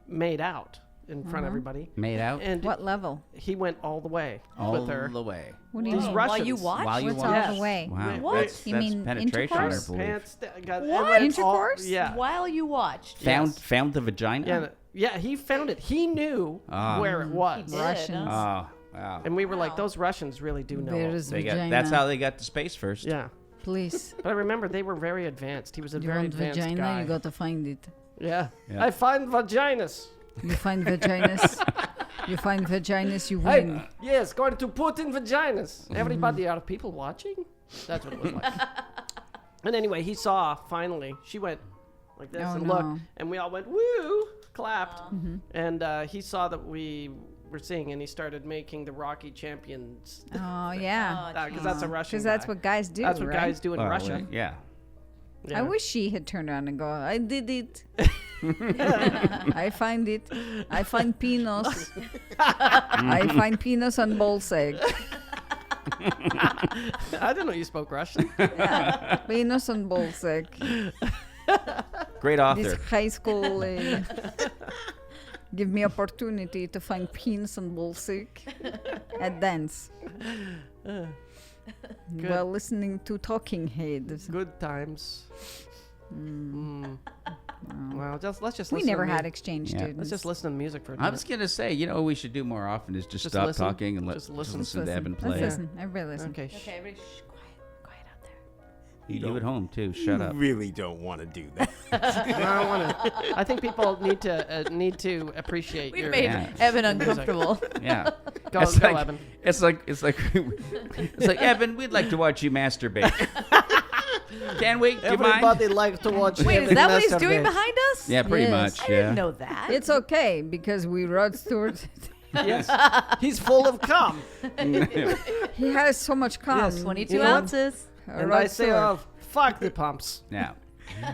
made out in front of everybody. Made out And What level? he went all the way all with her. the way. What do you These mean? Russians. While you watch? While you What's watch. all Yes. the way? Wow. What? That's, You that's mean penetration, I intercourse? believe. Pants. Got, What? Intercourse? Yeah. While you watched. Found the vagina. Yeah. He found it. He knew where it was. did. Russians. Oh, wow. And we were like, those Russians really do know. There's They vagina. that's how they got to space first. Yeah. Please. But I remember they were very advanced. He was a You very want advanced vagina, guy. you got to find it. Yeah. Yeah. I find vaginas. You find vaginas. You find vaginas, you Hey, win. yes, going to put in vaginas. Everybody, are people watching? That's what it was like. And anyway, he saw finally. She went like this Oh, and no. looked, and we all went woo, clapped. And he saw that we were seeing, and he started making the Rocky Champions Oh, yeah. because that's a Russian. Because that's guy. what guys do, That's what right? guys do in Oh, Russia. Yeah. Yeah. I wish she had turned around and go, I did it. I find it. I find penis. I find penis and ball sack. I didn't know you spoke Russian. Yeah. Penis and ball sack. Great This author. high school give me opportunity to find penis and ball sack at dance. While listening to talking heads. Good times. Well, let's just We listen never to had mu- exchange Yeah. students. Let's just listen to music for a I minute. was gonna say, what we should do more often is just stop listen. talking and Just listen. listen to Evan Let's play. listen. Everybody listen. Okay. Okay, everybody, shh, quiet out there. You at home too. Shut up. Really don't want to do that. I think people need to appreciate We your. made Yeah. Evan uncomfortable. Yeah. Go, It's go, like, Evan. it's like Evan, we'd like to watch you masturbate. Can we? Do you mind? Everybody likes to watch. Wait, is Evan that what he's masturbate. doing behind us? Yeah, pretty Yes. much. I Yeah. didn't know that. It's okay because we Rod Stewart. Yes, he's full of cum. He has so much cum. Yes, 22 You know what? ounces. And Rod I say, Stewart. oh, fuck the pumps. Yeah.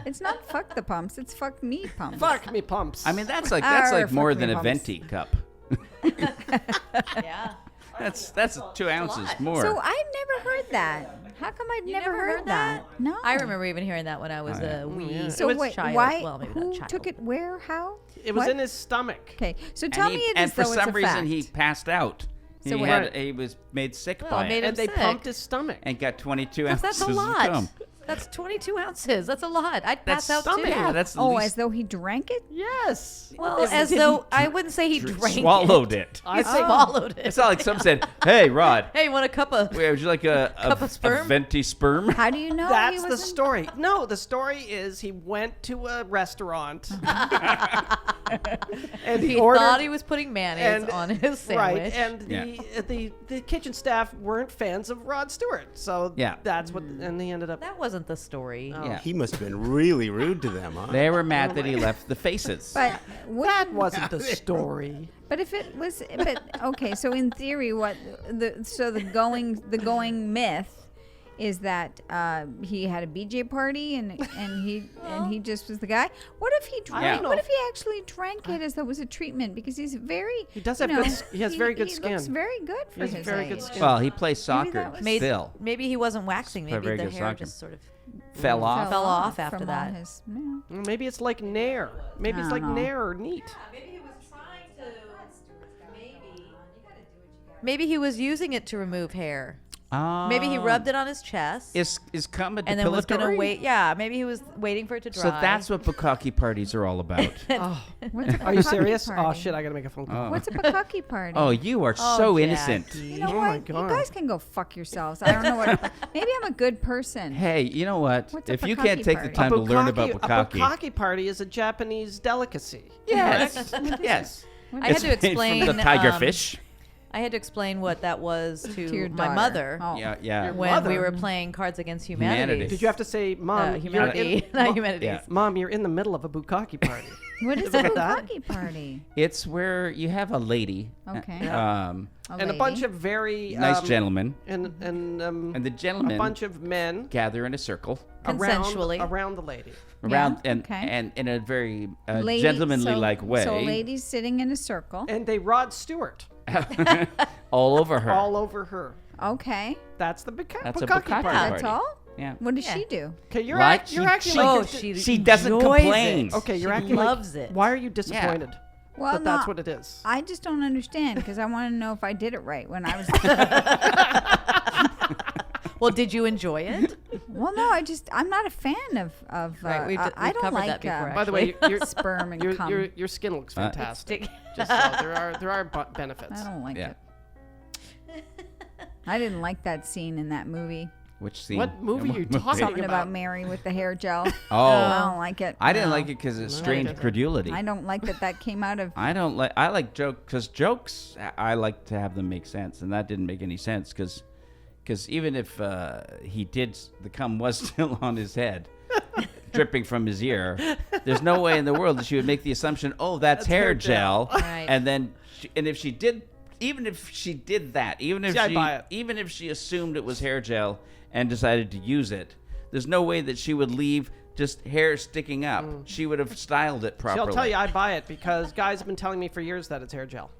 It's not fuck the pumps. It's fuck me pumps. Fuck me pumps. I mean, that's like Arr, more fuck than me a bumps. venti cup. Yeah. That's 2 ounces more. So I've never heard that. How come I'd never heard that? No. I remember even hearing that when I was yeah. a wee yeah. So was wait, child. why? Well, maybe not who child. took it? Where? How? it was what? in his stomach. Okay, so tell me it and as for though it's some a reason fact. he passed out. So he, what- had, he was made sick Well, by it made it him And they sick. pumped his stomach. and got 22 That's ounces a of lot. cum. That's 22 ounces. That's a lot. I'd That's pass out stomach. too. Yeah, that's the Oh, least as though he drank it. Yes. Well, If as he though I wouldn't say he drank swallowed it. it. He swallowed it. It's not like some said, "Hey, Rod, Hey, you want a cup of? wait, would you like a Cup of sperm? venti sperm?" How do you know? That's he the wasn't? story. No, the story is he went to a restaurant and He ordered. thought he was putting mayonnaise on his sandwich. Right, and the kitchen staff weren't fans of Rod Stewart, so Yeah. that's what. And he ended up. That wasn't the story. Yeah. He must have been really rude to them, huh? They were mad that he left the faces. But That wasn't the story. But if it was, but okay. So in theory, the going myth is that he had a BJ party and he just was the guy. What if he drank? don't know. What if he actually drank it as though it was a treatment? Because he's very. He does you have know, good s- he has very good He skin. looks very good for He has his very age. good skin. Well, he plays soccer that was- Maybe, still. maybe he wasn't waxing. Play Maybe very the good hair soccer. just sort of. Fell off. Fell off after from that. All his, yeah. Maybe it's like Nair. Maybe it's I like don't know. Nair or Neat. Maybe he was trying to. Maybe he was using it to remove hair. Maybe he rubbed it on his chest Is cum a and then was depilatory? gonna wait. Yeah, maybe he was waiting for it to dry. So that's what bukkake parties are all about. What's a Are you bukkake serious? Party? Oh shit! I gotta make a phone call. What's a bukkake party? Oh, you are Oh, so innocent. Jackie. You know Oh what? my You God. guys can go fuck yourselves. I don't know what. Maybe I'm a good person. Hey, you know what? What's a If you can't bukkake take the party? time to learn about A bukkake, bukkake party is a Japanese delicacy. yes, yes. I had to It's made explain from the tigerfish. I had to explain what that was to, To your my daughter. mother Oh. Yeah, yeah. Your when mother? we were playing Cards Against Humanity. Humanity. Did you have to say, Mom, you're humanity, in, not Mom- humanities. Yeah. Mom, you're in the middle of a bukkake party. What is a Look at that. bukkake party? It's where you have a lady, Okay. um, And a bunch of very nice gentlemen, and and the a gentlemen bunch of men gather in a circle Consensually. around the lady. around Yeah, and okay. and in a very Lady- gentlemanly like way, So ladies sitting in a circle. And they Rod Stewart all over her. all over her. Okay. That's the That's a bukkake bukkake party. party. That's all? Yeah. What does Yeah. she do? Okay, you're Like you're she- acting she- like Oh, you're- she doesn't enjoys complain. it. Okay, you're She acting loves like, it. Why are you disappointed? Well, But that's no, what it is. I just don't understand because I want to know if I did it right when I was. Well, did you enjoy it? Well, no, I'm not a fan of. Right, we I don't covered like that before, By the way, your sperm and cum. your skin looks fantastic. Stick- Just so there are benefits. I don't like Yeah. it. I didn't like that scene in that movie. Which scene? What movie are you talking Something about? about Mary with the hair gel. Oh. I don't like it. I didn't No. like it because it strained didn't. credulity. I don't like that came out of. I don't like. I like joke because jokes. I like to have them make sense, and that didn't make any sense because even if he did, the cum was still on his head, dripping from his ear. There's no way in the world that she would make the assumption, oh, that's hair gel, Right. and then and if she did, even if she did that, even if See, I'd buy it. even if she assumed it was hair gel and decided to use it, there's no way that she would leave just hair sticking up. She would have styled it See, properly. I'll tell you, I buy it because guys have been telling me for years that it's hair gel.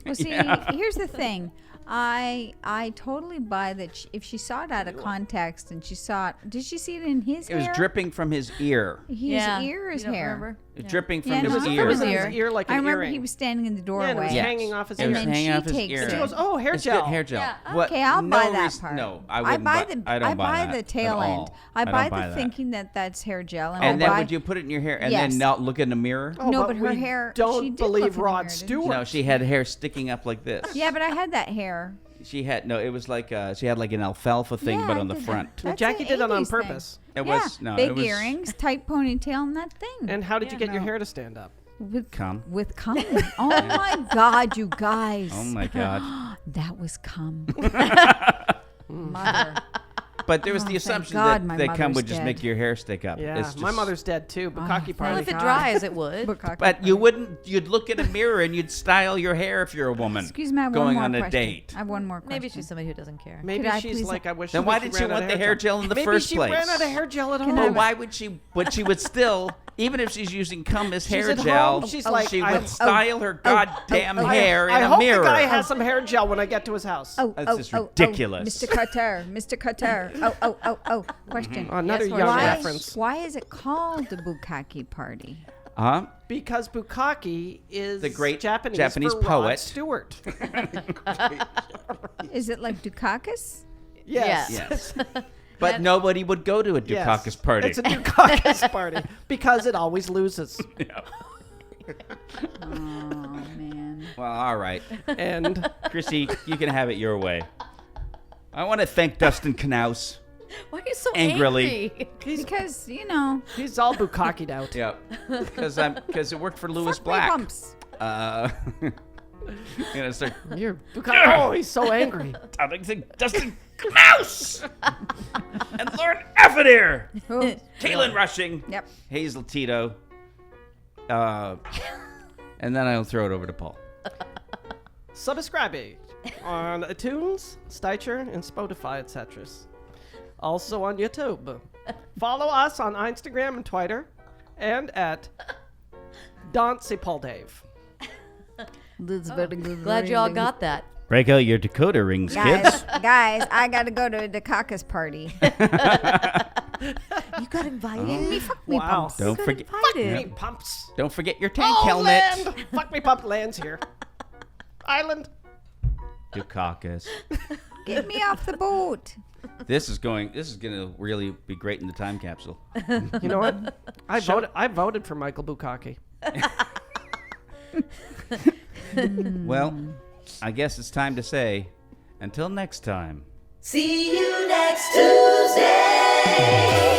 Well, see, here's the thing. I totally buy that if she saw it out of context and she saw it, did she see it in his It hair? was dripping from his ear. His Yeah. ear or his You don't hair? remember? Dripping from Yeah, his no, ear. It was His in ear. his ear like an I remember earring. he was standing in the Yeah, doorway. and it was Yes. hanging off his It ear. was And then hanging she off his takes ear. it. She goes, "Oh, hair It's gel." good hair gel. Yeah. What? Okay, I'll No buy that reason- part. No, I wouldn't. buy buy, the. I don't buy the that tail at end. all. I don't buy buy the that. thinking that that's hair gel, and, And I then buy, would you put it in your hair and Yes. then not look in the mirror? Oh, No, but her we hair- Don't she did look believe in the mirror, Rod didn't she? Stewart. No, she had hair sticking up like this. Yeah, but I had that hair. She had no. It was like she had like an alfalfa thing, Yeah, but I on the did front. Well, That's Jackie an did that on 80s thing. purpose. It Yeah, was no. big it was earrings, tight ponytail, and that thing. And how did you get your no. hair to stand up? with cum. With cum. Oh my God, you guys. Oh my God! That was cum. Mother. But there was Oh, the thank assumption God that my that cum mother's would just dead. make your hair stick up. Yeah, It's my just- mother's dead too. Bukkake Well, party. if it God. dries, it would. Bukkake But you party. wouldn't. You'd look in a mirror and you'd style your hair if you're a woman. Excuse me, I have going one more on a question. date. I have one more question. Maybe she's somebody who doesn't care. Maybe Could I she's please- like, I wish. Then why she did she ran out want of the hair gel in the first Maybe place? she ran out of hair gel at Can home. I Well, have- why would she? But she would still, even if she's using cum as hair at gel, home, she's like, she I- would style her goddamn I- hair I in a hope mirror. the guy has some hair gel when I get to his house. That's just ridiculous. Mr. Carter, Mr. Carter. Oh. Question. Another Yes, young why- reference. Why is it called the bukkake party? Huh? Because bukkake is The great Japanese for Rod poet. Stewart. Is it like Dukakis? Yes. Yes. But nobody would go to a Yes. Dukakis party. It's a Dukakis party because it always loses. Oh man. Well, all right. And Chrissy, you can have it your way. I want to thank Dustin Knaus. Why are you so Angrily. angry? Because he's all bukkake'd out. Yeah, because it worked for Lewis fuck me Black. pumps. Start You're bukkake. Oh, he's so angry. talking Dustin Knaus and Lord Effedir, Oh, Kaylin Rushing, yep. Hazel Tito, and then I'll throw it over to Paul. Subscribe on iTunes, Stitcher, and Spotify, etc. Also on YouTube. Follow us on Instagram and Twitter, and at Dancy Paul Dave. Glad you all got that. Break out your Dakota rings, kids. Guys, I gotta go to the Dukakis party. You got invited. Me, fuck me Wow. pumps. Don't got forget. invited. Hey, pumps. Don't forget your tank Oh, helmet. land. Fuck me, pump lands here. Island. Dukakis. Get me off the boat. This is gonna really be great in the time capsule. You know what? I voted for Michael Bukkake. Well, I guess it's time to say, until next time. See you next Tuesday.